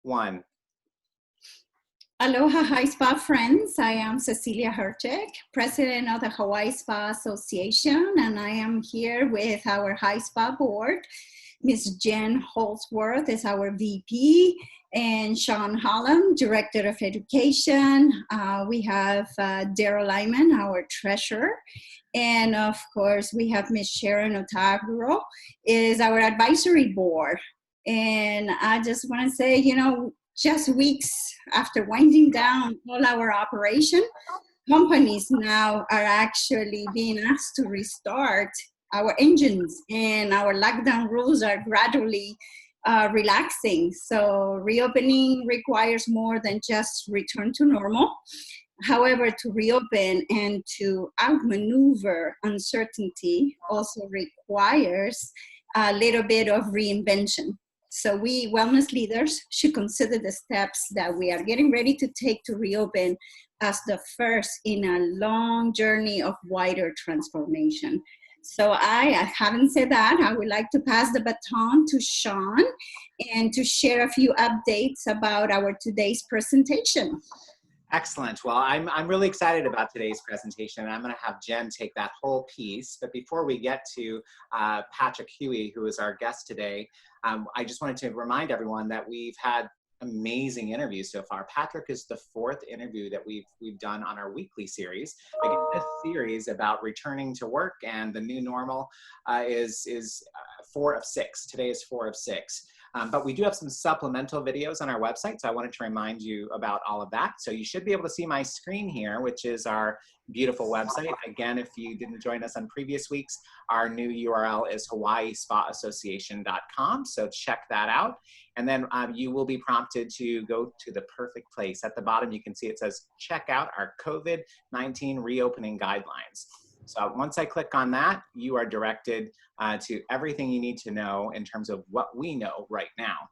one. Aloha High Spa friends. I am Cecilia Hertig, president of the Hawaii Spa Association, and I am here with our High Spa board. Ms. Jen Holzworth is our VP, and Sean Hallam, Director of Education. We have Daryl Lyman, our treasurer. And of course, we have Ms. Sharon Otaguro, is our advisory board. And I just want to say, just weeks after winding down all our operation, companies now are actually being asked to restart our engines, and our lockdown rules are gradually relaxing. So reopening requires more than just return to normal. However, to reopen and to outmaneuver uncertainty also requires a little bit of reinvention. So we wellness leaders should consider the steps that we are getting ready to take to reopen as the first in a long journey of wider transformation. So having said that, I would like to pass the baton to Sean and to share a few updates about our today's presentation. Excellent. Well, I'm really excited about today's presentation, and I'm going to have Jen take that whole piece. But before we get to Patrick Huey, who is our guest today, I just wanted to remind everyone that we've had amazing interviews so far. Patrick is the fourth interview that we've done on our weekly series. Again, this series about returning to work and the new normal is 4 of 6. Today is 4 of 6. But we do have some supplemental videos on our website, so I wanted to remind you about all of that. So you should be able to see my screen here, which is our beautiful website. Again, if you didn't join us on previous weeks, our new URL is hawaiispa-association.com, so check that out. And then you will be prompted to go to the perfect place. At the bottom, you can see it says, check out our COVID-19 reopening guidelines. So once I click on that, you are directed to everything you need to know in terms of what we know right now.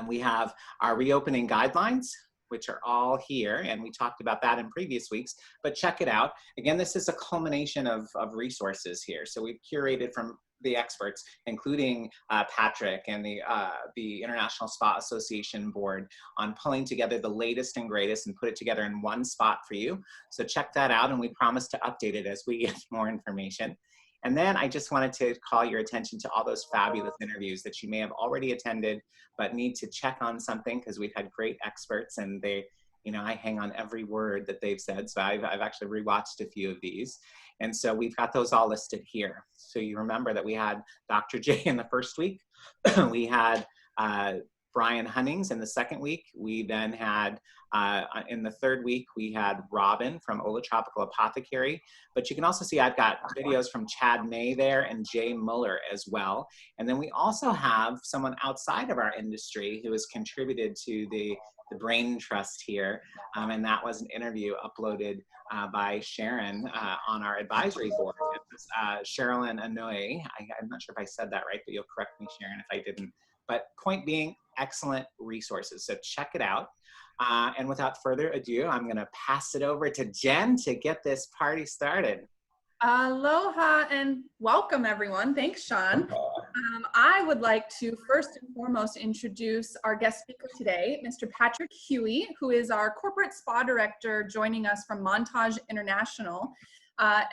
We have our reopening guidelines, which are all here, and we talked about that in previous weeks, but check it out. Again, this is a culmination of resources here. So we've curated from the experts, including Patrick and the International Spa Association Board, on pulling together the latest and greatest and put it together in one spot for you. So check that out, and we promise to update it as we get more information. And then I just wanted to call your attention to all those fabulous interviews that you may have already attended, but need to check on something, because we've had great experts, and they, I hang on every word that they've said. So I've actually rewatched a few of these. And so we've got those all listed here. So you remember that we had Dr. J in the first week. We had Brian Hunnings in the second week. We then had, in the third week, we had Robin from Ola Tropical Apothecary. But you can also see I've got videos from Chad May there and Jay Muller as well. And then we also have someone outside of our industry who has contributed to the Brain Trust here. And that was an interview uploaded by Sharon on our advisory board. It was Sherilyn Anoy. I'm not sure if I said that right, but you'll correct me, Sharon, if I didn't. But point being, excellent resources. So check it out. And without further ado, I'm going to pass it over to Jen to get this party started. Aloha and welcome, everyone. Thanks, Sean. I would like to first and foremost introduce our guest speaker today, Mr. Patrick Huey, who is our corporate spa director joining us from Montage International.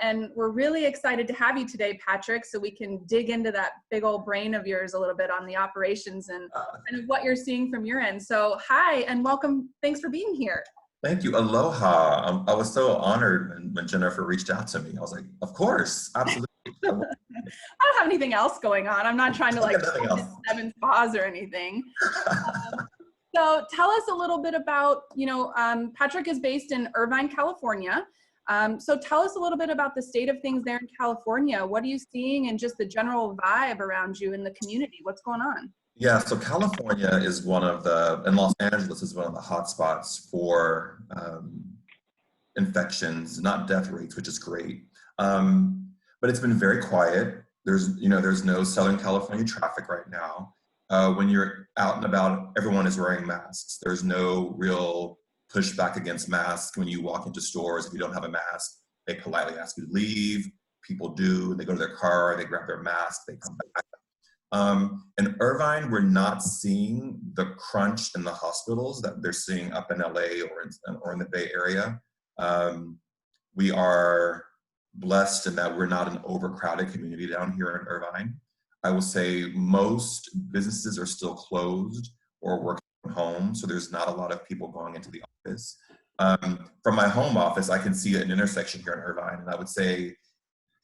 And we're really excited to have you today, Patrick, so we can dig into that big old brain of yours a little bit on the operations and kind of what you're seeing from your end. So hi and welcome. Thanks for being here. Thank you. Aloha. I was so honored when Jennifer reached out to me. I was like, of course, absolutely. I don't have anything else going on. I'm not trying to like 7 spas or anything. So tell us a little bit about, Patrick is based in Irvine, California. So tell us a little bit about the state of things there in California. What are you seeing and just the general vibe around you in the community? What's going on? Yeah, so California is and Los Angeles is one of the hot spots for infections, not death rates, which is great. But it's been very quiet. There's no Southern California traffic right now. When you're out and about, everyone is wearing masks. There's no real pushback against masks. When you walk into stores, if you don't have a mask, they politely ask you to leave. People do. They go to their car, they grab their mask, they come back. In Irvine, we're not seeing the crunch in the hospitals that they're seeing up in LA or in the Bay Area. We are blessed in that we're not an overcrowded community down here in Irvine. I will say most businesses are still closed or working from home, so there's not a lot of people going into the office. From my home office, I can see an intersection here in Irvine, and I would say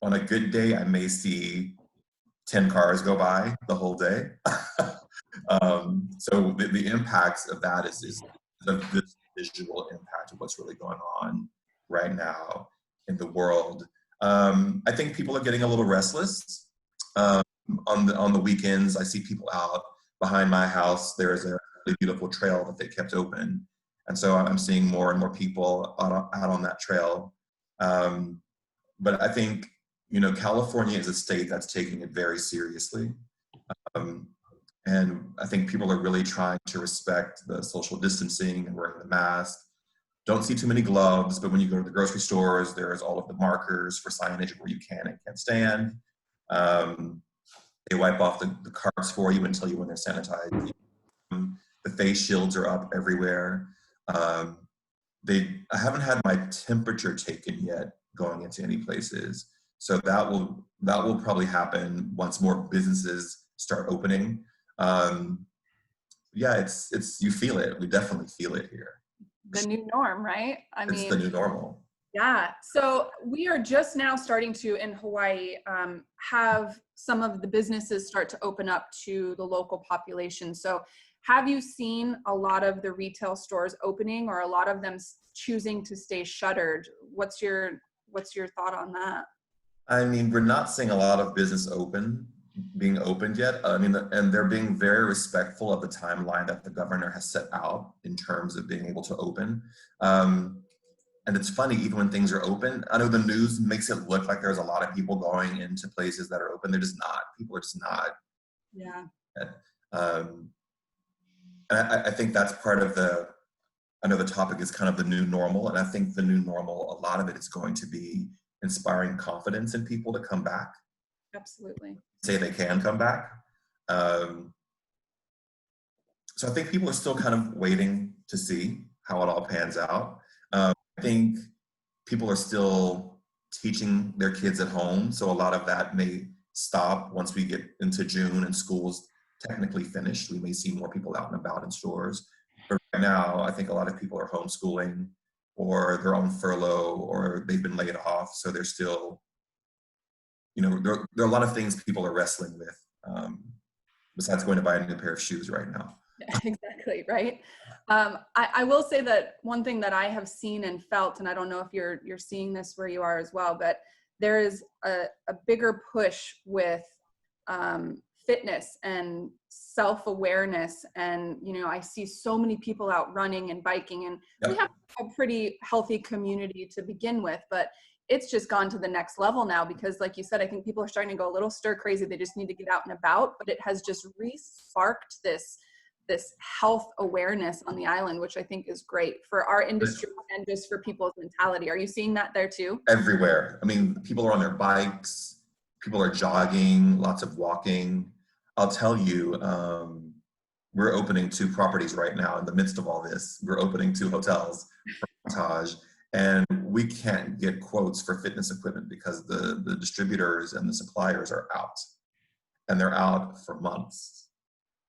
on a good day, I may see 10 cars go by the whole day. So the impacts of that is this visual impact of what's really going on right now in the world. I think people are getting a little restless. On the weekends, I see people out behind my house. There is a really beautiful trail that they kept open. And so I'm seeing more and more people out on that trail. But I think, you know, California is a state that's taking it very seriously. And I think people are really trying to respect the social distancing and wearing the mask. Don't see too many gloves, but when you go to the grocery stores, there's all of the markers for signage where you can and can't stand. They wipe off the carts for you and tell you when they're sanitized. The face shields are up everywhere. I haven't had my temperature taken yet going into any places. So that will probably happen once more businesses start opening. Yeah, it's you feel it. We definitely feel it here. The new norm, right? It's the new normal. Yeah. So we are just now starting to, in Hawaii, have some of the businesses start to open up to the local population. So have you seen a lot of the retail stores opening, or a lot of them choosing to stay shuttered? What's your thought on that? I mean, we're not seeing a lot of business being opened yet. I mean, and they're being very respectful of the timeline that the governor has set out in terms of being able to open. And it's funny, even when things are open, I know the news makes it look like there's a lot of people going into places that are open. They're just not. People are just not. Yeah. And I think that's part of I know the topic is kind of the new normal. And I think the new normal, a lot of it is going to be inspiring confidence in people to come back. Absolutely. Say they can come back. So I think people are still kind of waiting to see how it all pans out. I think people are still teaching their kids at home, so a lot of that may stop once we get into June and school's technically finished. We may see more people out and about in stores. But right now, I think a lot of people are homeschooling, or they're on furlough, or they've been laid off, so they're still, you know, there are a lot of things people are wrestling with, besides going to buy a new pair of shoes right now. Exactly, right? I will say that one thing that I have seen and felt, and I don't know if you're seeing this where you are as well, but there is a bigger push with fitness and self-awareness. And, you know, I see so many people out running and biking, and we have a pretty healthy community to begin with, but it's just gone to the next level now because, like you said, I think people are starting to go a little stir crazy. They just need to get out and about, but it has just re-sparked this health awareness on the island, which I think is great for our industry and just for people's mentality. Are you seeing that there too? Everywhere. I mean, people are on their bikes, people are jogging, lots of walking. I'll tell you, we're opening 2 properties right now in the midst of all this. We're opening 2 hotels for Montage, and we can't get quotes for fitness equipment because the distributors and the suppliers are out, and they're out for months.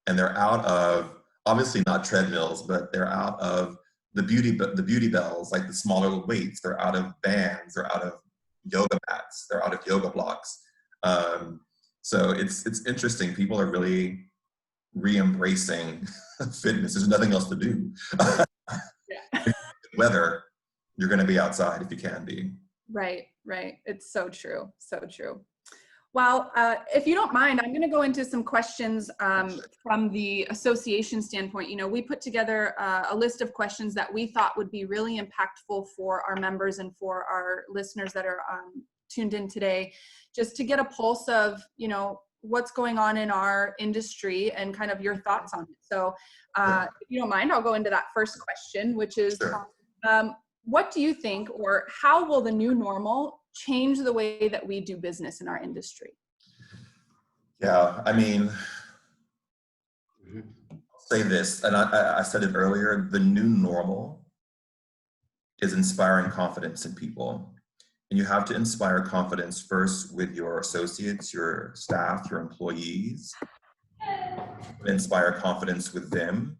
And they're out of, obviously not treadmills, but they're out of the beauty bells, like the smaller weights. They're out of bands. They're out of yoga mats. They're out of yoga blocks. So it's interesting. People are really re-embracing fitness. There's nothing else to do. Yeah. Weather, you're going to be outside if you can be. Right. It's so true. So true. Well, if you don't mind, I'm going to go into some questions from the association standpoint. You know, we put together a list of questions that we thought would be really impactful for our members and for our listeners that are tuned in today, just to get a pulse of, you know, what's going on in our industry and kind of your thoughts on it. So if you don't mind, I'll go into that first question, which is, what do you think, or how will the new normal change the way that we do business in our industry? Yeah, I mean, Mhm. I'll say this, and I said it earlier, the new normal is inspiring confidence in people. And you have to inspire confidence first with your associates, your staff, your employees. Inspire confidence with them,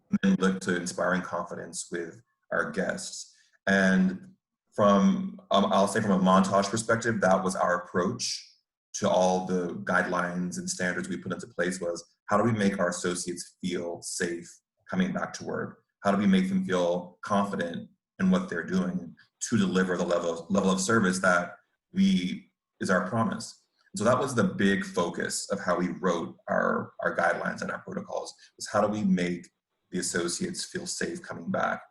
and then look to inspiring confidence with our guests. And from, I'll say from a Montage perspective, that was our approach to all the guidelines and standards we put into place was, how do we make our associates feel safe coming back to work? How do we make them feel confident in what they're doing to deliver the level of service that is our promise? So that was the big focus of how we wrote our guidelines and our protocols, was how do we make the associates feel safe coming back?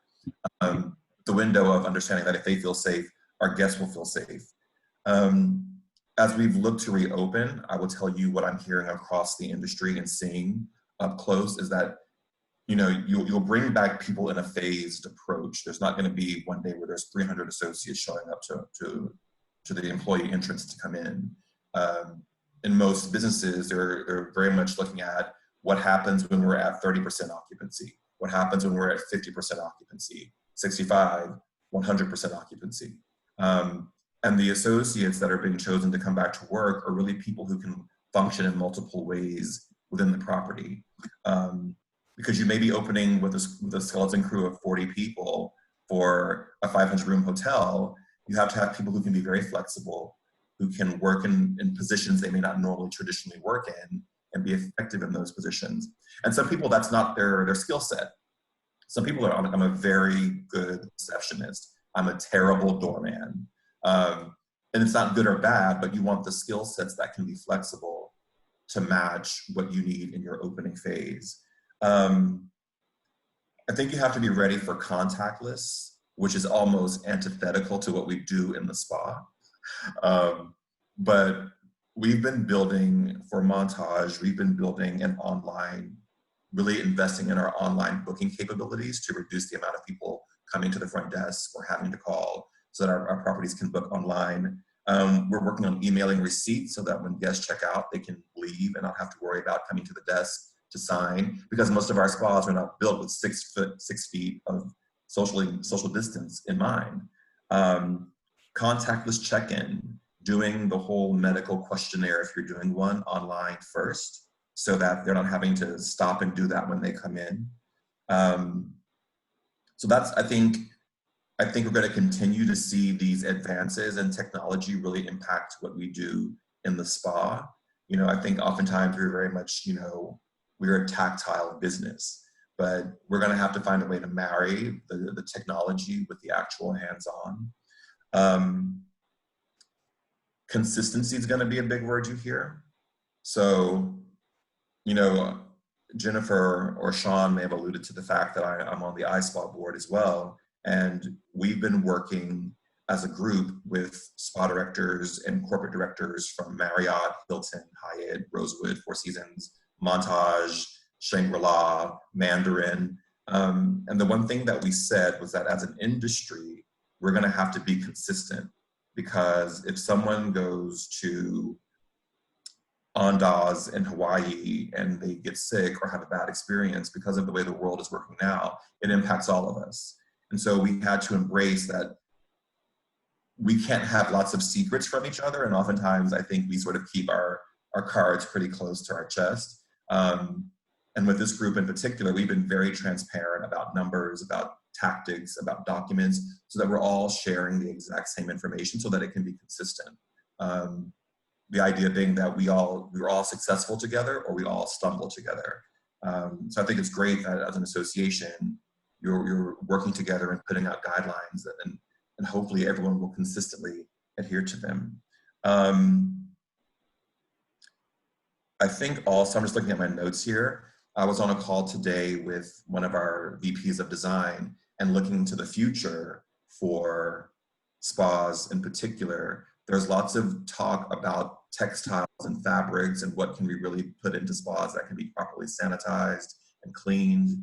The window of understanding that if they feel safe, our guests will feel safe. As we've looked to reopen, I will tell you what I'm hearing across the industry and seeing up close is that, you know, you'll bring back people in a phased approach. There's not going to be one day where there's 300 associates showing up to the employee entrance to come in. In most businesses, they're very much looking at what happens when we're at 30% occupancy, what happens when we're at 50% occupancy, 65, 100% occupancy. And the associates that are being chosen to come back to work are really people who can function in multiple ways within the property. Because you may be opening with a skeleton crew of 40 people for a 500-room hotel, you have to have people who can be very flexible, who can work in positions they may not normally traditionally work in and be effective in those positions. And some people, that's not their skill set. Some people are, I'm a very good receptionist. I'm a terrible doorman. And it's not good or bad, but you want the skill sets that can be flexible to match what you need in your opening phase. I think you have to be ready for contactless, which is almost antithetical to what we do in the spa. But we've been building, for Montage, we've been building an online, really investing in our online booking capabilities to reduce the amount of people coming to the front desk or having to call so that our properties can book online. We're working on emailing receipts so that when guests check out, they can leave and not have to worry about coming to the desk to sign, because most of our spas are not built with 6 feet of social distance in mind. Contactless check-in, doing the whole medical questionnaire if you're doing one online first, so that they're not having to stop and do that when they come in. So that's, I think we're going to continue to see these advances in technology really impact what we do in the spa. You know, I think oftentimes we're very much, you know, we're a tactile business, but we're going to have to find a way to marry the technology with the actual hands-on. Consistency is going to be a big word you hear. So, you know, Jennifer or Sean may have alluded to the fact that I'm on the iSpa board as well. And we've been working as a group with spa directors and corporate directors from Marriott, Hilton, Hyatt, Rosewood, Four Seasons, Montage, Shangri-La, Mandarin. And the one thing that we said was that as an industry, we're going to have to be consistent, because if someone goes to Andaz in Hawaii and they get sick or have a bad experience because of the way the world is working now, it impacts all of us. And so we had to embrace that we can't have lots of secrets from each other. And oftentimes I think we sort of keep our cards pretty close to our chest. And with this group in particular, we've been very transparent about numbers, about tactics, about documents, so that we're all sharing the exact same information so that it can be consistent. The idea being that we were all successful together, or we all stumble together. So I think it's great that as an association, you're working together and putting out guidelines, and hopefully everyone will consistently adhere to them. I think also, I'm just looking at my notes here. I was on a call today with one of our VPs of design and looking to the future for spas in particular. There's lots of talk about textiles and fabrics and what can we really put into spas that can be properly sanitized and cleaned.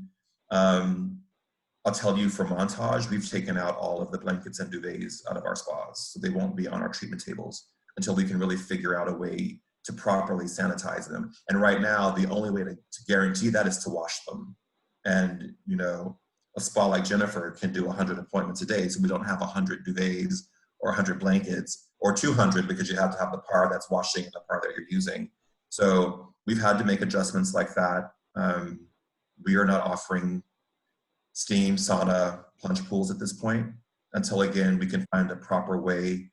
I'll tell you, for Montage, we've taken out all of the blankets and duvets out of our spas, so they won't be on our treatment tables until we can really figure out a way to properly sanitize them. And right now, the only way to guarantee that is to wash them. And, you know, a spa like Jennifer can do 100 appointments a day, so we don't have 100 duvets or 100 blankets or 200 because you have to have the par that's washing and the par that you're using. So we've had to make adjustments like that. We are not offering steam, sauna, plunge pools at this point until, again, we can find a proper way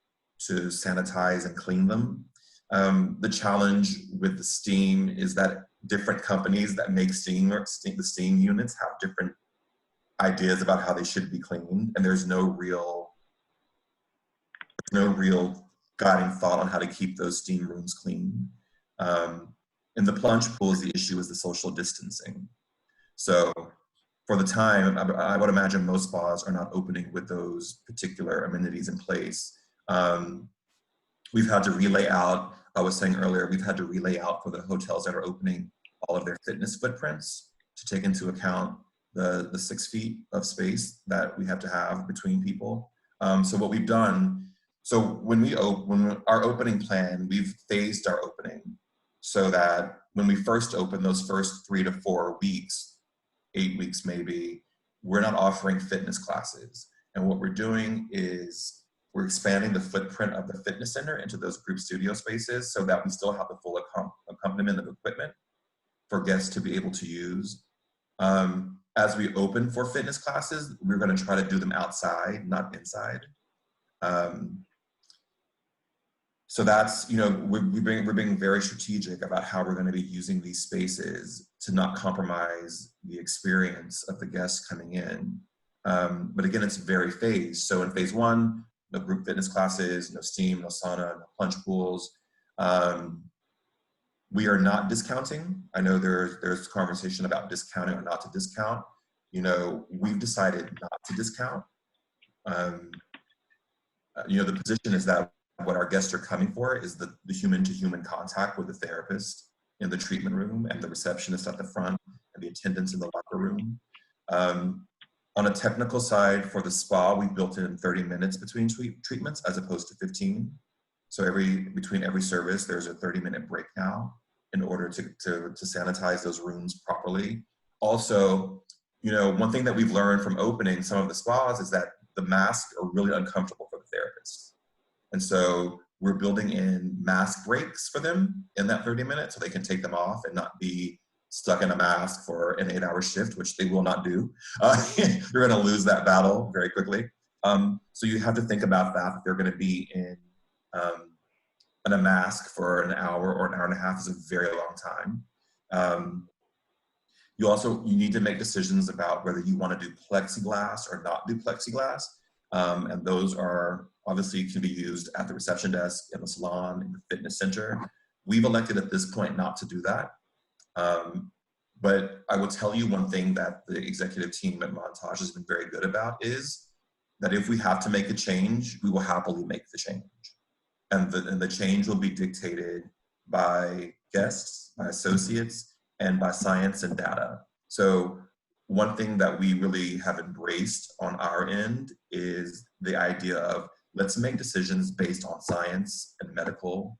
to sanitize and clean them. The challenge with the steam is that different companies that make the steam units have different ideas about how they should be cleaned, and there's no real guiding thought on how to keep those steam rooms clean. In the plunge pools, the issue is the social distancing. So for the time, I would imagine most spas are not opening with those particular amenities in place. We've had to relay out, I was saying earlier, we've had to relay out for the hotels that are opening all of their fitness footprints to take into account the 6 feet of space that we have to have between people. So what we've done, so when our opening plan, we've phased our opening so that when we first open those first 3 to 4 weeks, 8 weeks maybe, we're not offering fitness classes. And what we're doing is we're expanding the footprint of the fitness center into those group studio spaces so that we still have the full accompaniment of equipment for guests to be able to use. As we open for fitness classes, we're going to try to do them outside, not inside. So that's, you know, we're being very strategic about how we're going to be using these spaces to not compromise the experience of the guests coming in. But again, it's very phased. So in phase 1, no group fitness classes, no steam, no sauna, no plunge pools. We are not discounting. I know there's conversation about discounting or not to discount. You know, we've decided not to discount. You know, the position is that what our guests are coming for is the human-to-human contact with the therapist in the treatment room and the receptionist at the front and the attendants in the locker room. On a technical side, for the spa, we built in 30 minutes between treatments as opposed to 15. So between every service, there's a 30-minute break now in order to sanitize those rooms properly. Also, you know, one thing that we've learned from opening some of the spas is that the masks are really uncomfortable for the therapists. And so we're building in mask breaks for them in that 30 minutes so they can take them off and not be stuck in a mask for an 8-hour shift, which they will not do. You're going to lose that battle very quickly. So you have to think about that they're going to be in a mask for an hour or an hour and a half is a very long time. You need to make decisions about whether you want to do plexiglass or not do plexiglass. And those are obviously can be used at the reception desk, in the salon, in the fitness center. We've elected at this point not to do that. But I will tell you one thing that the executive team at Montage has been very good about is that if we have to make a change, we will happily make the change. And the change will be dictated by guests, by associates, and by science and data. So one thing that we really have embraced on our end is the idea of let's make decisions based on science and medical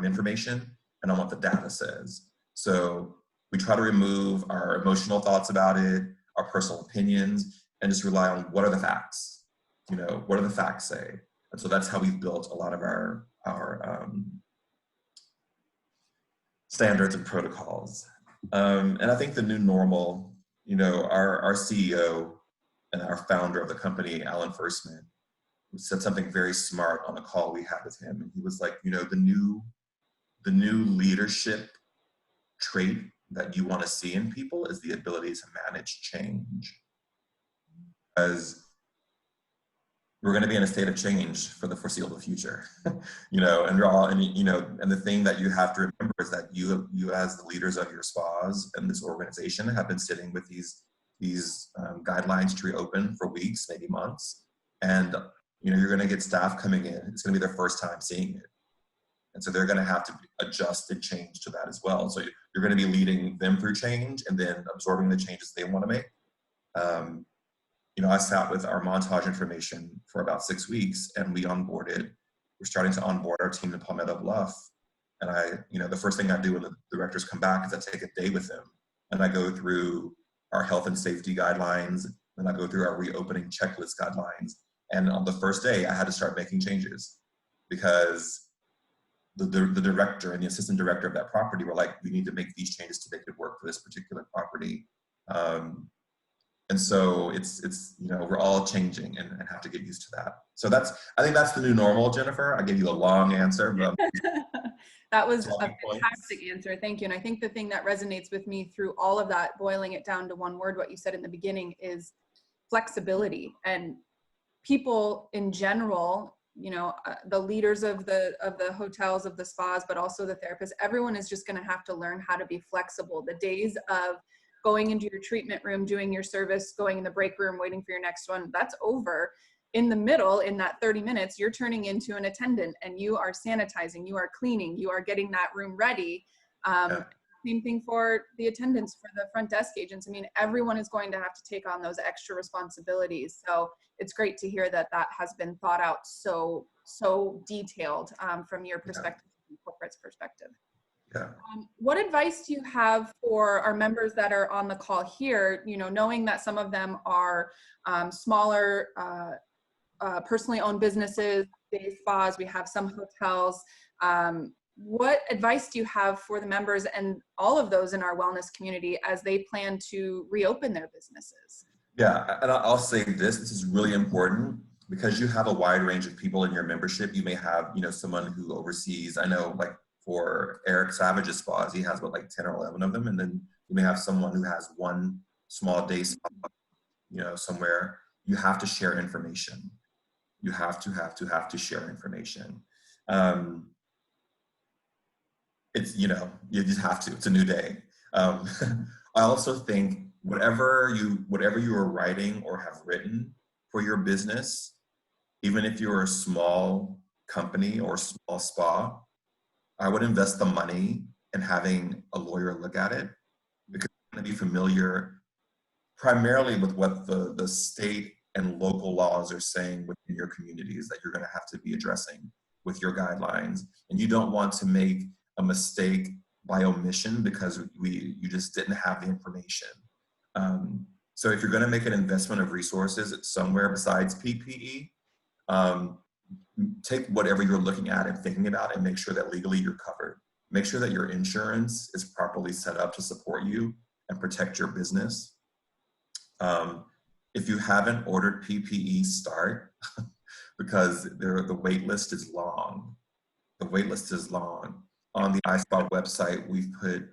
information and on what the data says. So we try to remove our emotional thoughts about it, our personal opinions, and just rely on what are the facts. You know, what do the facts say? And so that's how we've built a lot of our standards and protocols. And I think the new normal, you know, our CEO and our founder of the company, Alan Firstman, said something very smart on a call we had with him. And he was like, you know, the new leadership trait that you want to see in people is the ability to manage change. As we're going to be in a state of change for the foreseeable future, you know, and and the thing that you have to remember is that you as the leaders of your spas and this organization have been sitting with these guidelines to reopen for weeks, maybe months, and you know, you're going to get staff coming in. It's going to be their first time seeing it, and so they're going to have to adjust and change to that as well. So you're going to be leading them through change and then absorbing the changes they want to make. You know, I sat with our Montage information for about 6 weeks, and we're starting to onboard our team in Palmetto Bluff. And the first thing I do when the directors come back is I take a day with them, and I go through our health and safety guidelines, and I go through our reopening checklist guidelines. And on the first day, I had to start making changes because the director and the assistant director of that property were like, we need to make these changes to make it work for this particular property. And so it's we're all changing and have to get used to that. So I think that's the new normal, Jennifer. I gave you a long answer, but that was a fantastic answer. Thank you. And I think the thing that resonates with me through all of that, boiling it down to one word, what you said in the beginning, is flexibility. And people in general, the leaders of the hotels, of the spas, but also the therapists, everyone is just going to have to learn how to be flexible. The days of going into your treatment room, doing your service, going in the break room, waiting for your next one, that's over. In the middle, in that 30 minutes, you're turning into an attendant, and you are sanitizing, you are cleaning, you are getting that room ready. Same thing for the attendants, for the front desk agents. I mean, everyone is going to have to take on those extra responsibilities. So it's great to hear that that has been thought out so detailed from your perspective, from corporate's perspective. Yeah. What advice do you have for our members that are on the call here, knowing that some of them are smaller, personally owned businesses, day spas, we have some hotels. What advice do you have for the members and all of those in our wellness community as they plan to reopen their businesses? Yeah, and I'll say this is really important because you have a wide range of people in your membership. You may have, someone who oversees, I know like for Eric Savage's spas, he has 10 or 11 of them. And then you may have someone who has one small day spa, somewhere. You have to share information. You have to share information. It's, you just have to, it's a new day. I also think whatever you are writing or have written for your business, even if you're a small company or small spa, I would invest the money in having a lawyer look at it, because you're going to be familiar primarily with what the state and local laws are saying within your communities that you're going to have to be addressing with your guidelines. And you don't want to make a mistake by omission because you just didn't have the information. So if you're going to make an investment of resources somewhere besides PPE, take whatever you're looking at and thinking about and make sure that legally you're covered. Make sure that your insurance is properly set up to support you and protect your business. If you haven't ordered PPE, start because the wait list is long. The wait list is long. On the iSpa website, we've put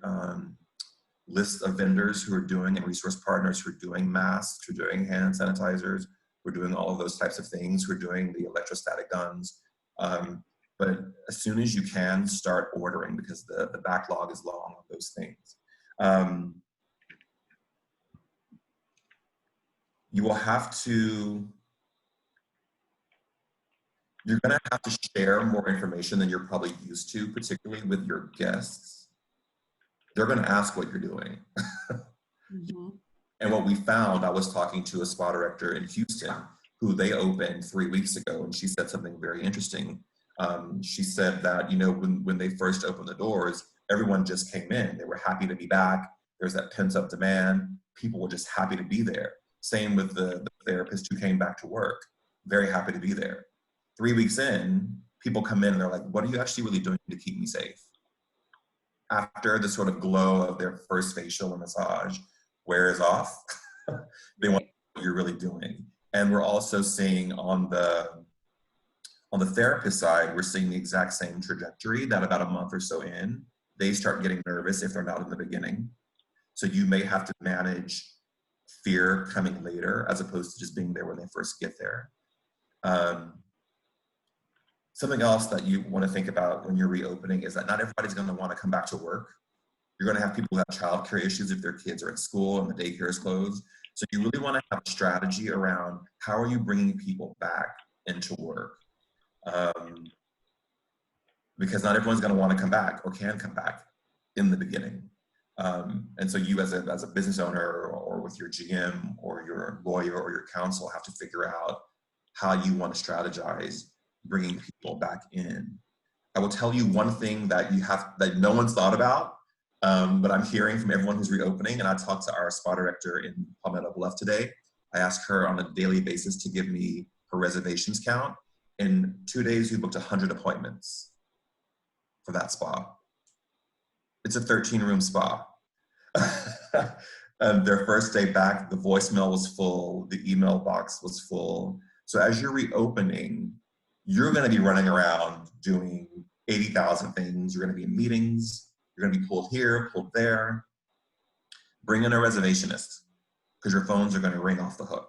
lists of vendors who are doing and resource partners who are doing masks, who are doing hand sanitizers, who are doing all of those types of things, who are doing the electrostatic guns. But as soon as you can, start ordering because the backlog is long on those things. You're gonna have to share more information than you're probably used to, particularly with your guests. They're gonna ask what you're doing. Mm-hmm. And what we found, I was talking to a spa director in Houston who they opened 3 weeks ago, and she said something very interesting. She said that, when they first opened the doors, everyone just came in. They were happy to be back. There's that pent-up demand. People were just happy to be there. Same with the therapist who came back to work. Very happy to be there. 3 weeks in, people come in and they're like, what are you actually really doing to keep me safe? After the sort of glow of their first facial and massage wears off, they want to know what you're really doing. And we're also seeing on the therapist side, we're seeing the exact same trajectory that about a month or so in, they start getting nervous if they're not in the beginning. So you may have to manage fear coming later as opposed to just being there when they first get there. Something else that you want to think about when you're reopening is that not everybody's going to want to come back to work. You're going to have people who have childcare issues if their kids are at school and the daycare is closed. So you really want to have a strategy around how are you bringing people back into work? Because not everyone's going to want to come back or can come back in the beginning. And so you as a business owner or with your GM or your lawyer or your counsel have to figure out how you want to strategize bringing people back in. I will tell you one thing that no one's thought about, but I'm hearing from everyone who's reopening, and I talked to our spa director in Palmetto Bluff today. I asked her on a daily basis to give me her reservations count. In 2 days, we booked 100 appointments for that spa. It's a 13-room spa. And their first day back, the voicemail was full, the email box was full. So as you're reopening, you're going to be running around doing 80,000 things. You're going to be in meetings. You're going to be pulled here, pulled there. Bring in a reservationist because your phones are going to ring off the hook.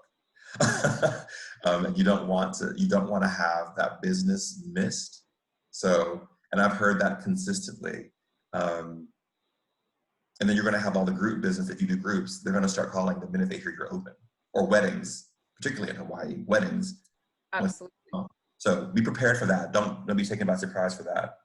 And you don't want to have that business missed. So, and I've heard that consistently. And then you're going to have all the group business. If you do groups, they're going to start calling the minute they hear you're open. Or weddings, particularly in Hawaii, weddings. Absolutely. So be prepared for that. Don't be taken by surprise for that.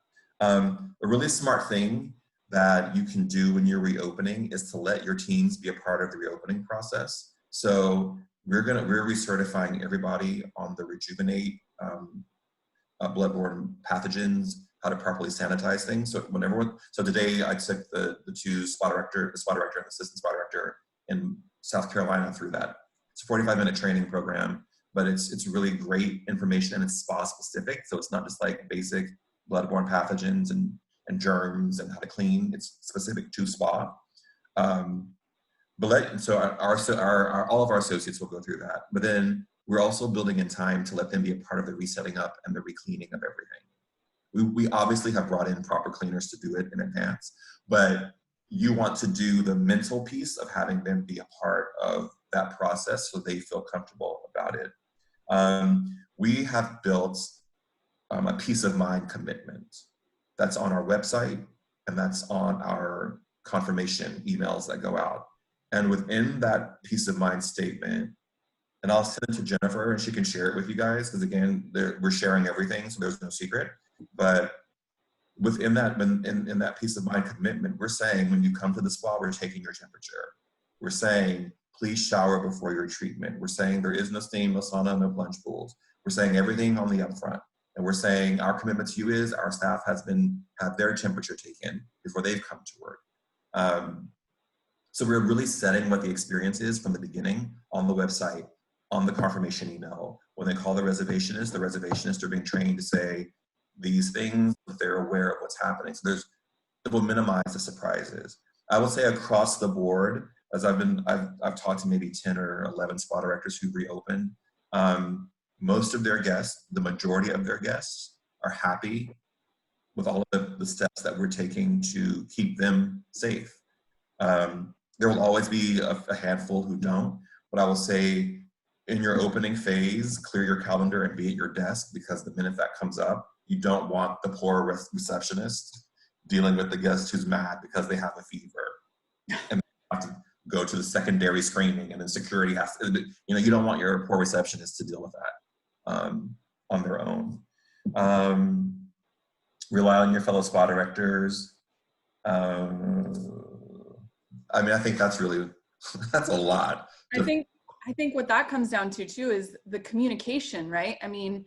A really smart thing that you can do when you're reopening is to let your teams be a part of the reopening process. So we're recertifying everybody on the Rejuvenate bloodborne pathogens, how to properly sanitize things. So today I took the spa director and the assistant spa director in South Carolina through that. It's a 45-minute training program, but it's really great information, and it's spa specific. So it's not just like basic bloodborne pathogens and germs and how to clean. It's specific to spa. So all of our associates will go through that. But then we're also building in time to let them be a part of the resetting up and the recleaning of everything. We obviously have brought in proper cleaners to do it in advance, but you want to do the mental piece of having them be a part of that process so they feel comfortable about it. We have built a peace of mind commitment that's on our website, and that's on our confirmation emails that go out. And within that peace of mind statement, and I'll send it to Jennifer and she can share it with you guys, because again, we're sharing everything, so there's no secret. But within that, in that peace of mind commitment, we're saying when you come to the spa, we're taking your temperature. We're saying, please shower before your treatment. We're saying there is no steam, no sauna, no plunge pools. We're saying everything on the upfront. And we're saying our commitment to you is our staff have their temperature taken before they've come to work. So we're really setting what the experience is from the beginning on the website, on the confirmation email. When they call the reservationists are being trained to say these things, but they're aware of what's happening. So it will minimize the surprises. I would say across the board, as I've talked to maybe 10 or 11 spa directors who reopened, most of their guests, the majority of their guests, are happy with all of the steps that we're taking to keep them safe. There will always be a handful who don't, but I will say in your opening phase, clear your calendar and be at your desk, because the minute that comes up, you don't want the poor receptionist dealing with the guest who's mad because they have a fever and they have to go to the secondary screening, and then security has to, you don't want your poor receptionist to deal with that on their own. Rely on your fellow spa directors. I think that's a lot. I think what that comes down to too is the communication, right? I mean,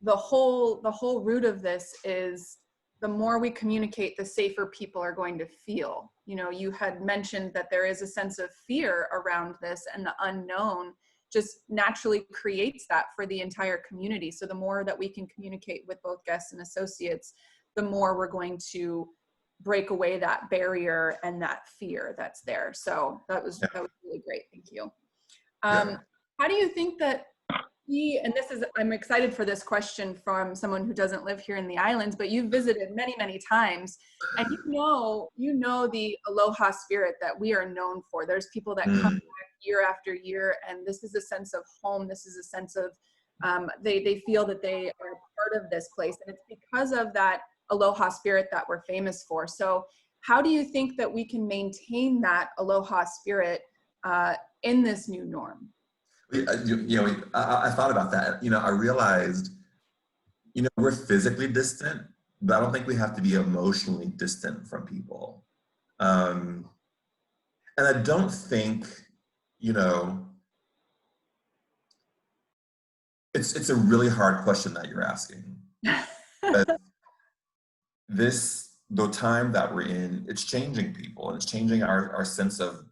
the whole root of this is the more we communicate, the safer people are going to feel. You had mentioned that there is a sense of fear around this, and the unknown just naturally creates that for the entire community. So the more that we can communicate with both guests and associates, the more we're going to break away that barrier and that fear that's there. So that was really great. Thank you. How do you think that I'm excited for this question from someone who doesn't live here in the islands, but you've visited many, many times, and you know the aloha spirit that we are known for. There's people that come back year after year, and this is a sense of home. This is a sense of they feel that they are part of this place, and it's because of that aloha spirit that we're famous for. So how do you think that we can maintain that aloha spirit in this new norm? I thought about that. I realized, we're physically distant, but I don't think we have to be emotionally distant from people. And I don't think, it's a really hard question that you're asking. the time that we're in, it's changing people, and it's changing our sense of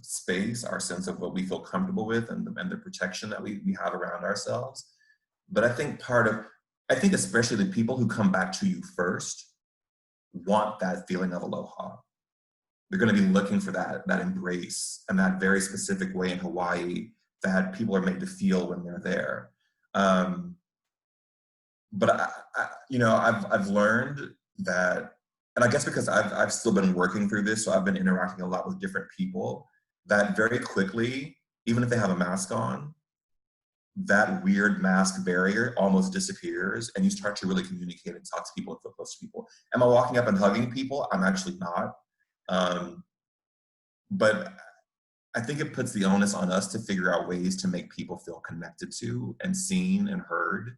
space, our sense of what we feel comfortable with, and the protection that we have around ourselves. But I think especially the people who come back to you first want that feeling of aloha. They're going to be looking for that embrace and that very specific way in Hawaii that people are made to feel when they're there. But I've learned that, and I guess because I've still been working through this, so I've been interacting a lot with different people, that very quickly, even if they have a mask on, that weird mask barrier almost disappears, and you start to really communicate and talk to people and feel close to people. Am I walking up and hugging people? I'm actually not. But I think it puts the onus on us to figure out ways to make people feel connected to and seen and heard.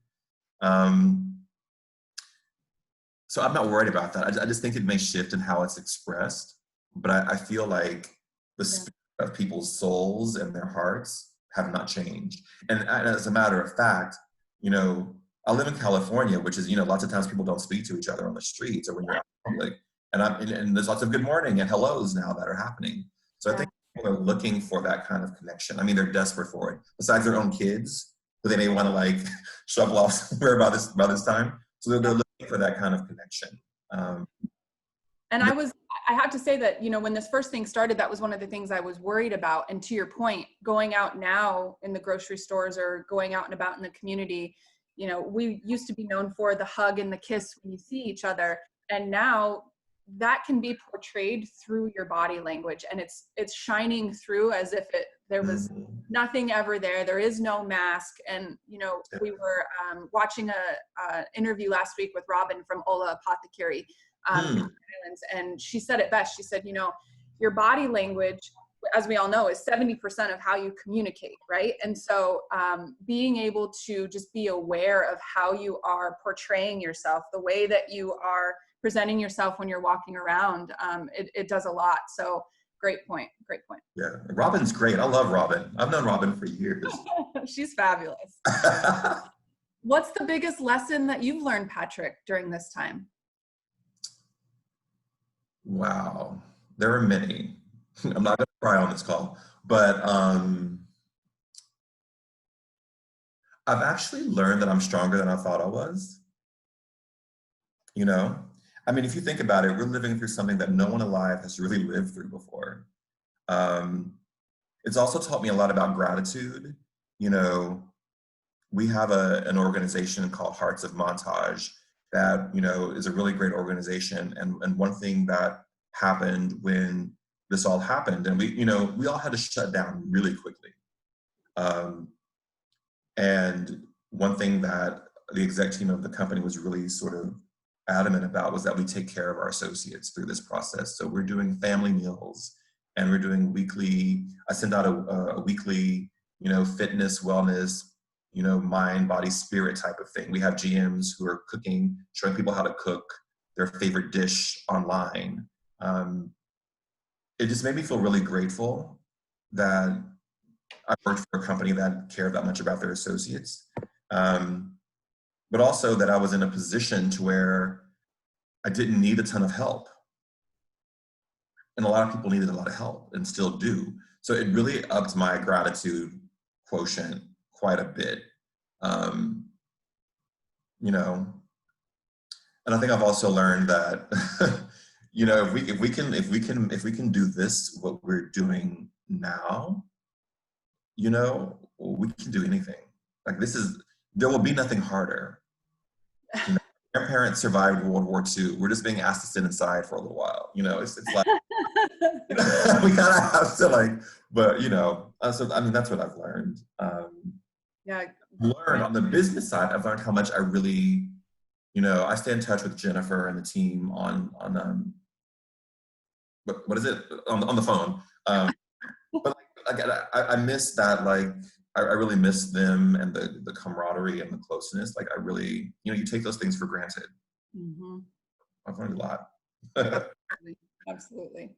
So I'm not worried about that. I just think it may shift in how it's expressed, but I feel like the spirit of people's souls and their hearts have not changed. And as a matter of fact, I live in California, which is, lots of times people don't speak to each other on the streets or when you're out in public. And there's lots of good morning and hellos now that are happening. So I think people are looking for that kind of connection. I mean, they're desperate for it. Besides their own kids, who they may want to shovel off somewhere about this time. So they're looking for that kind of connection. And I have to say that, when this first thing started, that was one of the things I was worried about. And to your point, going out now in the grocery stores or going out and about in the community, we used to be known for the hug and the kiss when you see each other. And now that can be portrayed through your body language, and it's shining through as if there was nothing ever there. There is no mask. And, we were watching a interview last week with Robin from Ola Apothecary, and she said it best. She said, your body language, as we all know, is 70% of how you communicate, right? And so being able to just be aware of how you are portraying yourself, the way that you are presenting yourself when you're walking around, it does a lot. So great point. Yeah, Robin's great. I love Robin. I've known Robin for years. She's fabulous. What's the biggest lesson that you've learned, Patrick, during this time? Wow, there are many. I'm not gonna cry on this call, but I've actually learned that I'm stronger than I thought I was. I mean, if you think about it, we're living through something that no one alive has really lived through before. It's also taught me a lot about gratitude. We have an organization called Hearts of Montage that, is a really great organization. And one thing that happened when this all happened, and we all had to shut down really quickly. And one thing that the exec team of the company was really sort of adamant about was that we take care of our associates through this process. So we're doing family meals, and we're doing I send out a weekly, fitness, wellness, mind, body, spirit type of thing. We have GMs who are cooking, showing people how to cook their favorite dish online. It just made me feel really grateful that I worked for a company that cared that much about their associates. But also that I was in a position to where I didn't need a ton of help. And a lot of people needed a lot of help and still do. So it really upped my gratitude quotient quite a bit. And I think I've also learned that, if we can do this, what we're doing now, we can do anything. There will be nothing harder. Our parents survived World War II. We're just being asked to sit inside for a little while. It's like, we kind of have to so I mean, that's what I've learned. On the business side, I've learned how much I really, I stay in touch with Jennifer and the team on what is it, on the phone. But I miss that, I really miss them and the camaraderie and the closeness. I really, you take those things for granted. Mm-hmm. I've learned a lot. Absolutely.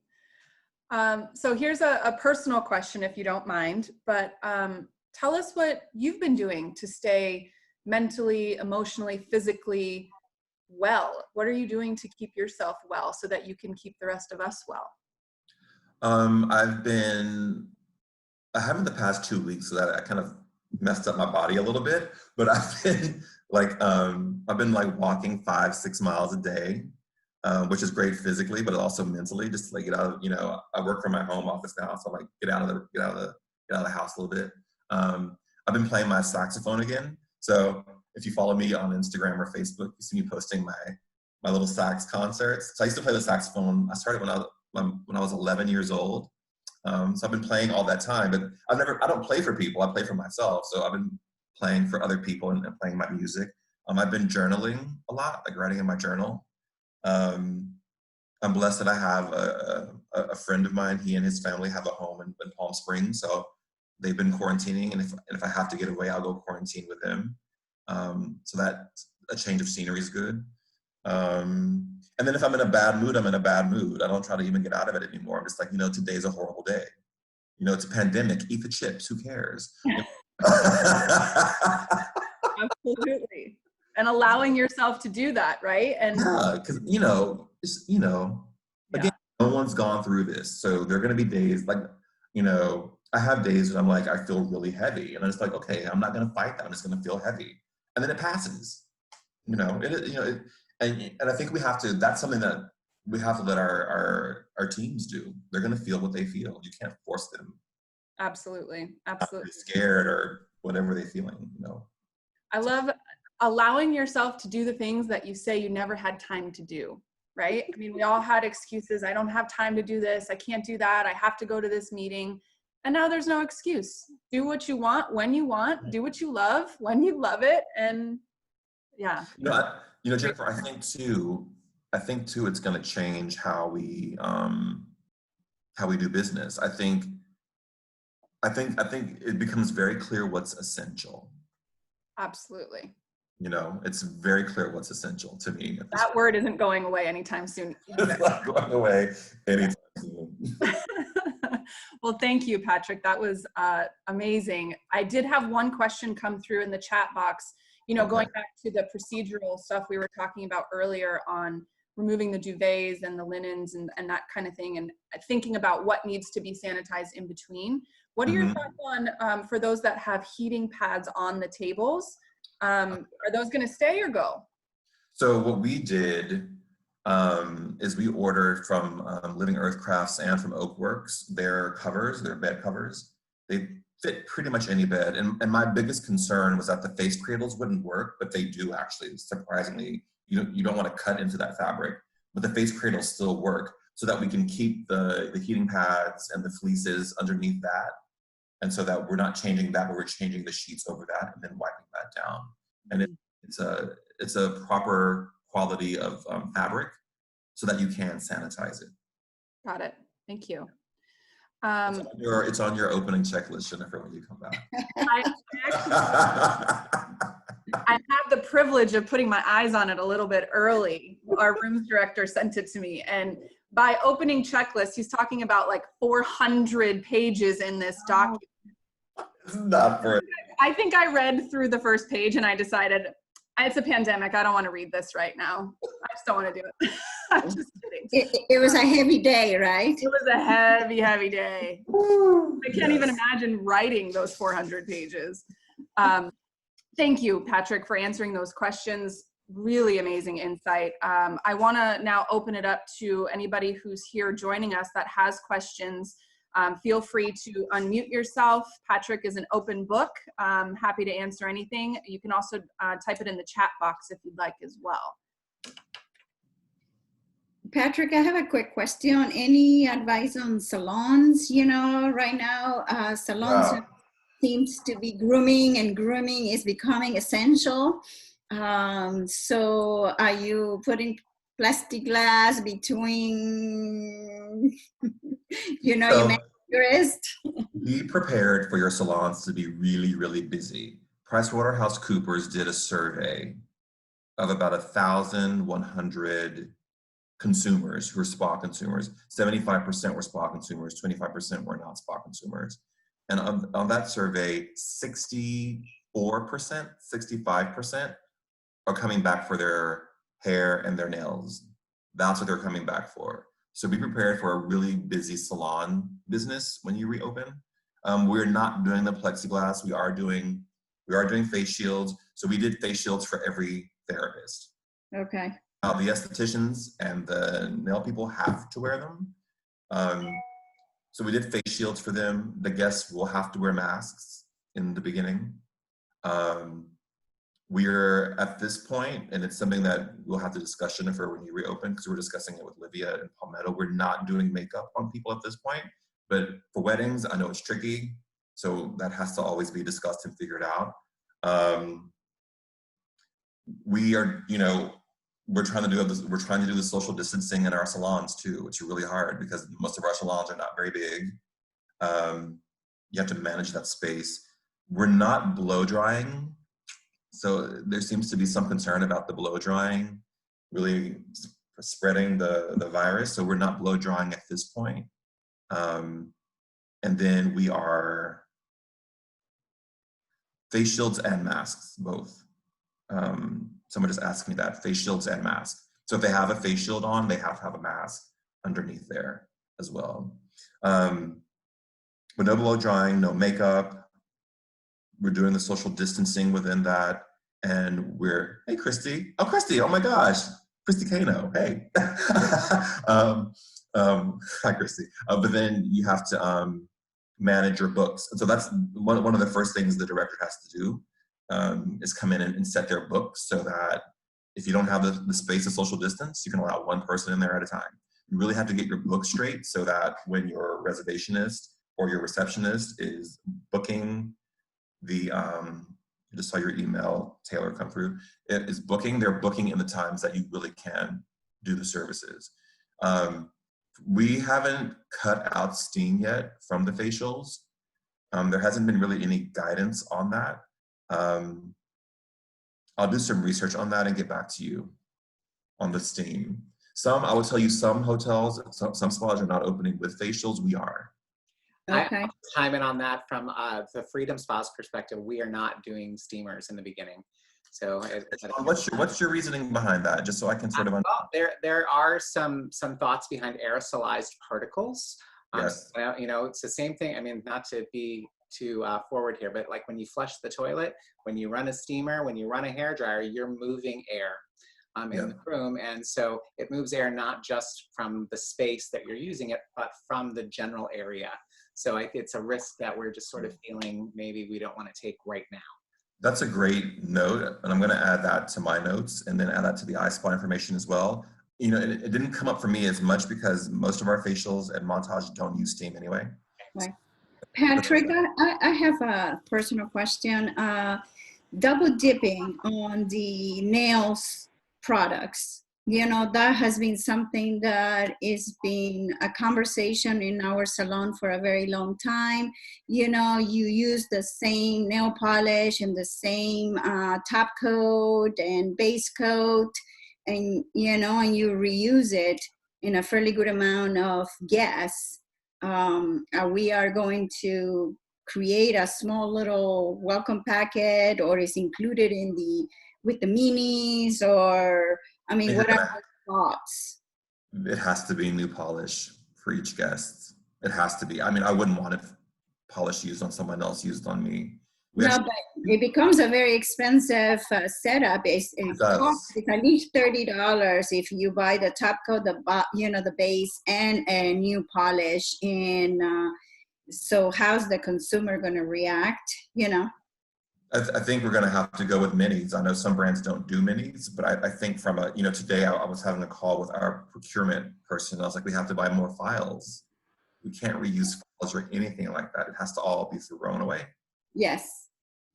So here's a personal question, if you don't mind, but tell us what you've been doing to stay mentally, emotionally, physically well? What are you doing to keep yourself well so that you can keep the rest of us well? I haven't the past 2 weeks, so that I kind of messed up my body a little bit, but I've been like walking 5-6 miles a day, which is great physically, but also mentally, just to like get out of, I work from my home office now, so I'm like, get out of the house a little bit. I've been playing my saxophone again. So if you follow me on Instagram or Facebook, you see me posting my little sax concerts. So I used to play the saxophone. I started when I was 11 years old. So I've been playing all that time, but I don't play for people. I play for myself. So I've been playing for other people and playing my music. I've been journaling a lot, like writing in my journal. I'm blessed that I have a friend of mine. He and his family have a home in Palm Springs. So they've been quarantining. And if I have to get away, I'll go quarantine with them. So that a change of scenery is good. And then if I'm in a bad mood, I'm in a bad mood. I don't try to even get out of it anymore. I'm just like, today's a horrible day. It's a pandemic. Eat the chips. Who cares? Absolutely. And allowing yourself to do that, right? And yeah, because again, no one's gone through this, so there are going to be days like, I have days when I'm like, I feel really heavy, and I'm just like, okay, I'm not going to fight that. I'm just going to feel heavy, and then it passes. And I think we have to. That's something that we have to let our teams do. They're going to feel what they feel. You can't force them. Absolutely. Not to be scared or whatever they're feeling. I love allowing yourself to do the things that you say you never had time to do, right? I mean, we all had excuses. I don't have time to do this. I can't do that. I have to go to this meeting. And now there's no excuse. Do what you want when you want. Do what you love when you love it. And yeah. Jennifer, I think too, it's going to change how we do business. I think it becomes very clear what's essential. Absolutely. It's very clear what's essential to me. That word isn't going away anytime soon. It's not going away anytime soon. Well, thank you, Patrick. That was amazing. I did have one question come through in the chat box. Okay. Going back to the procedural stuff we were talking about earlier on removing the duvets and the linens and that kind of thing, and thinking about what needs to be sanitized in between. What are your thoughts on, for those that have heating pads on the tables? Are those going to stay or go? So what we did is we ordered from Living Earth Crafts and from Oakworks their bed covers. They fit pretty much any bed. And my biggest concern was that the face cradles wouldn't work, but they do actually, surprisingly. You don't want to cut into that fabric, but the face cradles still work so that we can keep the heating pads and the fleeces underneath that. And so that we're not changing that, but we're changing the sheets over that and then wiping that down. And it's a proper quality of fabric so that you can sanitize it. Got it. Thank you. It's on your opening checklist, Jennifer, when you come back. I have the privilege of putting my eyes on it a little bit early. Our rooms director sent it to me, and by opening checklist, he's talking about like 400 pages in this document. It's not for it. I think I read through the first page and I decided, it's a pandemic. I don't want to read this right now. I just don't want to do it. I'm just kidding. It was a heavy day, right? It was a heavy, heavy day. I can't even imagine writing those 400 pages. Thank you, Patrick, for answering those questions. Really amazing insight. I want to now open it up to anybody who's here joining us that has questions. Feel free to unmute yourself. Patrick is an open book. Happy to answer anything. You can also type it in the chat box if you'd like as well. Patrick, I have a quick question. Any advice on salons? Right now, salons seems to be grooming, and grooming is becoming essential. So are you putting plastic glass between, your manicurist? Be prepared for your salons to be really, really busy. PricewaterhouseCoopers did a survey of about 1,100 consumers who are spa consumers. 75% were spa consumers, 25% were not spa consumers. And on that survey, 64%, 65% are coming back for their hair, and their nails. That's what they're coming back for. So be prepared for a really busy salon business when you reopen. We're not doing the plexiglass. We are doing face shields. So we did face shields for every therapist. Okay. Now the estheticians and the nail people have to wear them. So we did face shields for them. The guests will have to wear masks in the beginning. We're at this point, and it's something that we'll have to discussion for when you reopen, because we're discussing it with Livia and Palmetto. We're not doing makeup on people at this point, but for weddings, I know it's tricky. So that has to always be discussed and figured out. We are, we're trying to do the social distancing in our salons too, which is really hard because most of our salons are not very big. You have to manage that space. We're not blow drying. So there seems to be some concern about the blow drying really spreading the virus. So we're not blow drying at this point. And then we are face shields and masks, both. Someone just asked me that, face shields and masks. So if they have a face shield on, they have to have a mask underneath there as well. But no blow drying, no makeup. We're doing the social distancing within that. And hey, Christy. Oh, Christy, oh my gosh. Christy Kano, hey. Hi, Christy. But then you have to manage your books. And so that's one of the first things the director has to do, is come in and set their books so that if you don't have the space of social distance, you can allow one person in there at a time. You really have to get your book straight so that when your reservationist or your receptionist is booking I just saw your email, Taylor, come through. It is booking, they're booking in the times that you really can do the services. We haven't cut out steam yet from the facials. There hasn't been really any guidance on that. I'll do some research on that and get back to you on the steam. I will tell you, some hotels, some spas are not opening with facials. We are. Okay. I'll chime in on that from the Freedom Spa's perspective. We are not doing steamers in the beginning. So what's your reasoning behind that? Just so I can sort of well, there are some thoughts behind aerosolized particles. Yes. It's the same thing. I mean, not to be too forward here, but like when you flush the toilet, when you run a steamer, when you run a hairdryer, you're moving air in the room, and so it moves air not just from the space that you're using it, but from the general area. So it's a risk that we're just sort of feeling maybe we don't want to take right now. That's a great note, and I'm going to add that to my notes and then add that to the iSpa information as well. It didn't come up for me as much because most of our facials at Montage don't use steam anyway. Right. Patrick, I have a personal question. Double dipping on the nails products. That has been something that is been a conversation in our salon for a very long time. You use the same nail polish and the same top coat and base coat, and and you reuse it in a fairly good amount of gas. We are going to create a small little welcome packet, or is included with the minis, or what are your thoughts? It has to be new polish for each guest. It has to be. I wouldn't want polish used on someone else used on me. But it becomes a very expensive setup. It costs at least $30 if you buy the top coat, the base, and a new polish. And so how's the consumer going to react? I think we're going to have to go with minis. I know some brands don't do minis, but I think from today I was having a call with our procurement person. I was like, we have to buy more files. We can't reuse files or anything like that. It has to all be thrown away. Yes.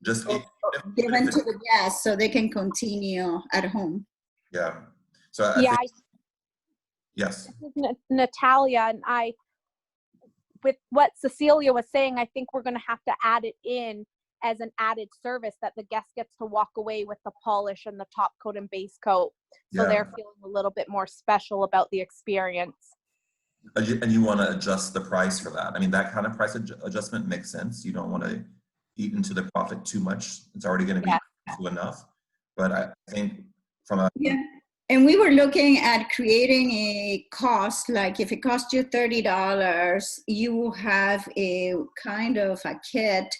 Just given to the guests so they can continue at home. Yeah. So yes. This is Natalia, and with what Cecilia was saying, I think we're going to have to add it in as an added service that the guest gets to walk away with the polish and the top coat and base coat. So they're feeling a little bit more special about the experience. And you want to adjust the price for that. That kind of price adjustment makes sense. You don't want to eat into the profit too much. It's already going to be enough. But I think from a And we were looking at creating a cost, like if it costs you $30, you have a kind of a kit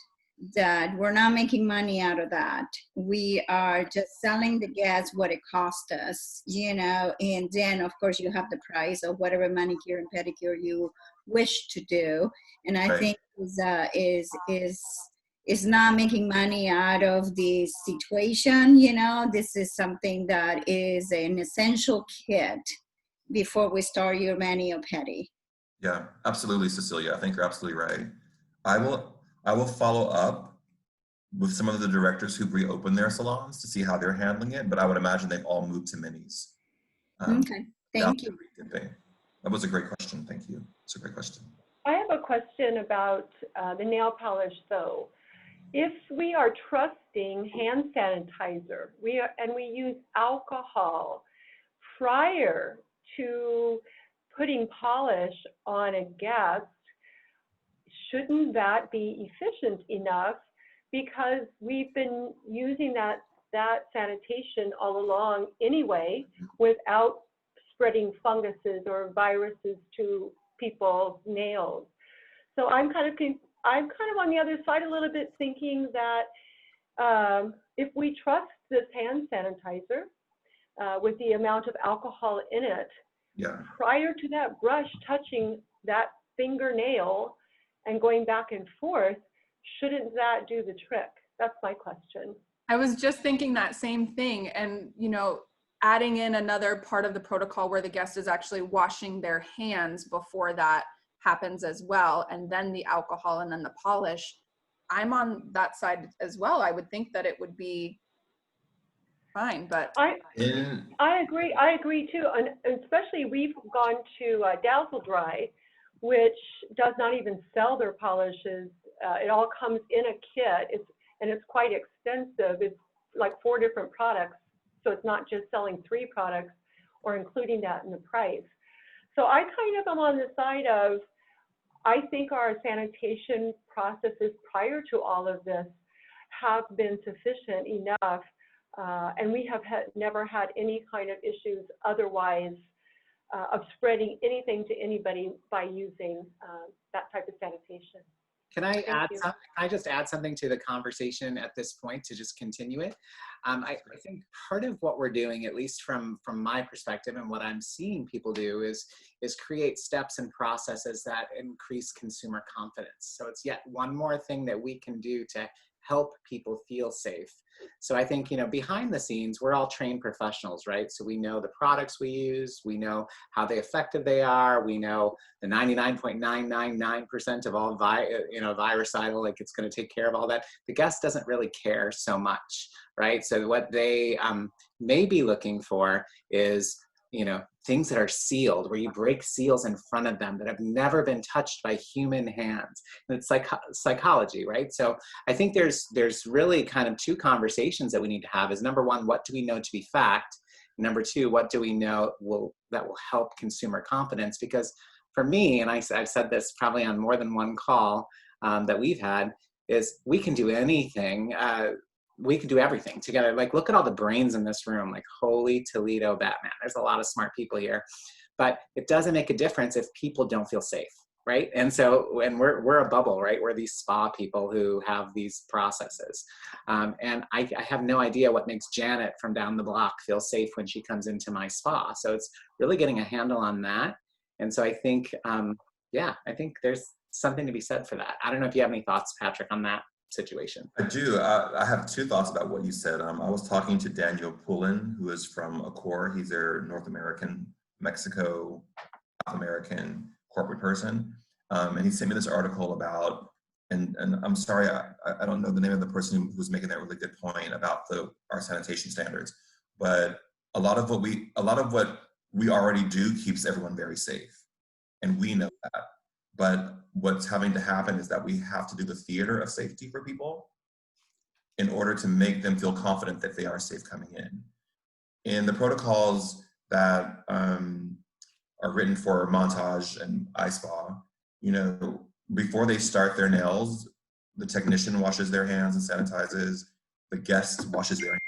that we're not making money out of that. We are just selling the guests what it cost us, you know, and then of course you have the price of whatever manicure and pedicure you wish to do. And I think is not making money out of the situation, you know. This is something that is an essential kit before we start your mani or pedi. Yeah, absolutely, Cecilia. I think you're absolutely right. I will follow up with some of the directors who've reopened their salons to see how they're handling it, but I would imagine they've all moved to minis. Okay, thank you. Good thing. That was a great question. Thank you. It's a great question. I have a question about the nail polish though. If we are trusting hand sanitizer, we use alcohol prior to putting polish on a guest, shouldn't that be efficient enough? Because we've been using that sanitation all along anyway, without spreading funguses or viruses to people's nails. So I'm kind of on the other side a little bit, thinking that if we trust this hand sanitizer with the amount of alcohol in it, prior to that brush touching that fingernail and going back and forth, shouldn't that do the trick? That's my question. I was just thinking that same thing, and you know, adding in another part of the protocol where the guest is actually washing their hands before that happens as well, and then the alcohol and then the polish. I'm on that side as well. I would think that it would be fine, but I agree too, and especially we've gone to Dazzle Dry, which does not even sell their polishes. It all comes in a kit, and it's quite extensive. It's like 4 different products, so it's not just selling 3 products or including that in the price. So I kind of am on the side of, I think our sanitation processes prior to all of this have been sufficient enough, and we have never had any kind of issues otherwise of spreading anything to anybody by using that type of sanitation. Can I just add something to the conversation at this point to just continue it? I think part of what we're doing, at least from my perspective and what I'm seeing people do, is create steps and processes that increase consumer confidence. So it's yet one more thing that we can do to help people feel safe. So I think, you know, behind the scenes, we're all trained professionals, right? So we know the products we use, we know how effective they are, we know the 99.999% of all virucidal, like it's going to take care of all that. The guest doesn't really care so much, right? So what they may be looking for is, you know, things that are sealed, where you break seals in front of them that have never been touched by human hands. And it's like psychology, right? So I think there's really kind of 2 conversations that we need to have. Is number 1, what do we know to be fact? Number 2, what do we know that will help consumer confidence? Because for me, and I've said this probably on more than one call that we've had, is we can do anything. We could do everything together. Like, look at all the brains in this room, like holy Toledo Batman. There's a lot of smart people here, but it doesn't make a difference if people don't feel safe, right? And so, and we're a bubble, right? We're these spa people who have these processes. And I have no idea what makes Janet from down the block feel safe when she comes into my spa. So it's really getting a handle on that. And so I think, I think there's something to be said for that. I don't know if you have any thoughts, Patrick, on that situation. I do. I have 2 thoughts about what you said. I was talking to Daniel Pullen, who is from Accor. He's their North American, Mexico, South American corporate person. And he sent me this article about, and I'm sorry, I don't know the name of the person who was making that really good point about our sanitation standards. But a lot of what we already do keeps everyone very safe. And we know that. But what's having to happen is that we have to do the theater of safety for people in order to make them feel confident that they are safe coming in. In the protocols that are written for Montage and iSpa, you know, before they start their nails, the technician washes their hands and sanitizes, the guest washes their hands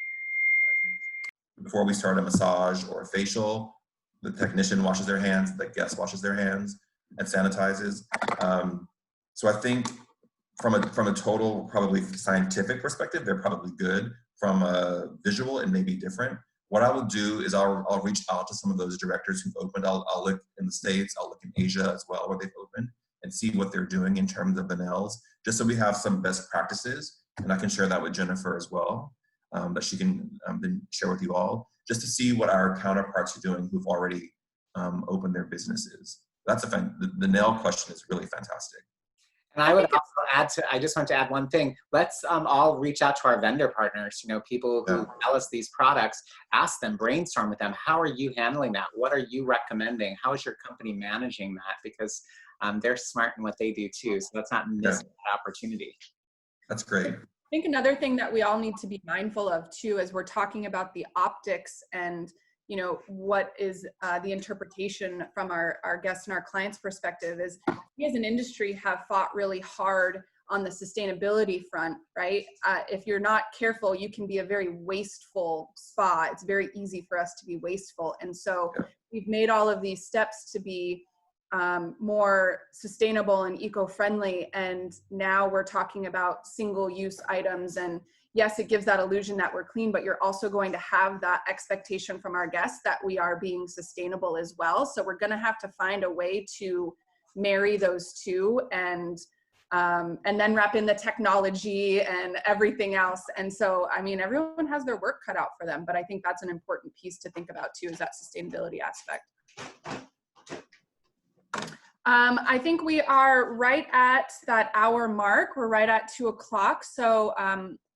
and sanitizes. before we start a massage or a facial, the technician washes their hands, the guest washes their hands and sanitizes. So I think from a total, probably scientific perspective, they're probably good. From a visual, it may be different. What I will do is I'll reach out to some of those directors who've opened. I'll look in the States, I'll look in Asia as well, where they've opened, and see what they're doing in terms of the nails, just so we have some best practices. And I can share that with Jennifer as well, that she can then share with you all, just to see what our counterparts are doing who've already opened their businesses. That's the nail question is really fantastic. And I would also add I just want to add one thing. Let's all reach out to our vendor partners, people who sell us these products, ask them, brainstorm with them. How are you handling that? What are you recommending? How is your company managing that? Because they're smart in what they do too. So let's not miss that opportunity. That's great. I think another thing that we all need to be mindful of too, as we're talking about the optics and what is the interpretation from our guests and our clients' perspective, is we as an industry have fought really hard on the sustainability front, right? If you're not careful, you can be a very wasteful spa. It's very easy for us to be wasteful. And so we've made all of these steps to be more sustainable and eco-friendly. And now we're talking about single-use items. And yes, it gives that illusion that we're clean, but you're also going to have that expectation from our guests that we are being sustainable as well. So we're going to have to find a way to marry those two and then wrap in the technology and everything else. And so, I mean, everyone has their work cut out for them, but I think that's an important piece to think about too, is that sustainability aspect. I think we are right at that hour mark. We're right at 2 o'clock. So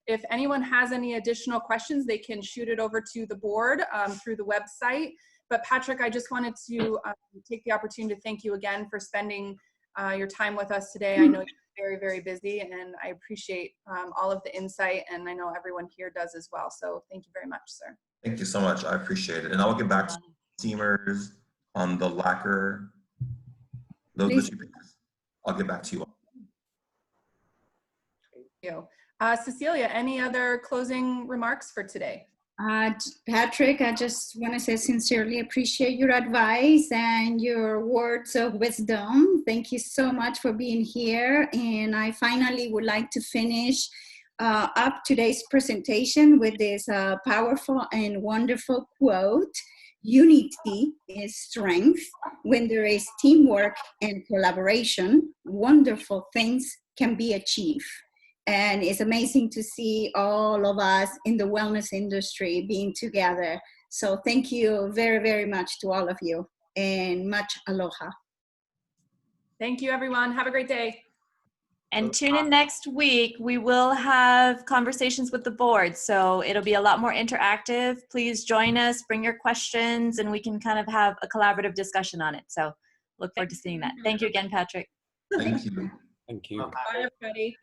if anyone has any additional questions, they can shoot it over to the board through the website. But Patrick, I just wanted to take the opportunity to thank you again for spending your time with us today. I know you're very, very busy, and I appreciate all of the insight, and I know everyone here does as well. So thank you very much, sir. Thank you so much. I appreciate it. And I'll get back to steamers on the lacquer. Those 2 pieces. I'll get back to you all. Thank you. Cecilia, any other closing remarks for today? Patrick, I just want to say sincerely appreciate your advice and your words of wisdom. Thank you so much for being here. And I finally would like to finish up today's presentation with this powerful and wonderful quote. Unity is strength. When there is teamwork and collaboration, wonderful things can be achieved. And it's amazing to see all of us in the wellness industry being together. So thank you very, very much to all of you, and much aloha. Thank you, everyone. Have a great day. And tune in next week. We will have conversations with the board, so it'll be a lot more interactive. Please join us, bring your questions, and we can kind of have a collaborative discussion on it. So look forward to seeing that. Thank you again, Patrick. Thank you. Thank you. Bye, everybody.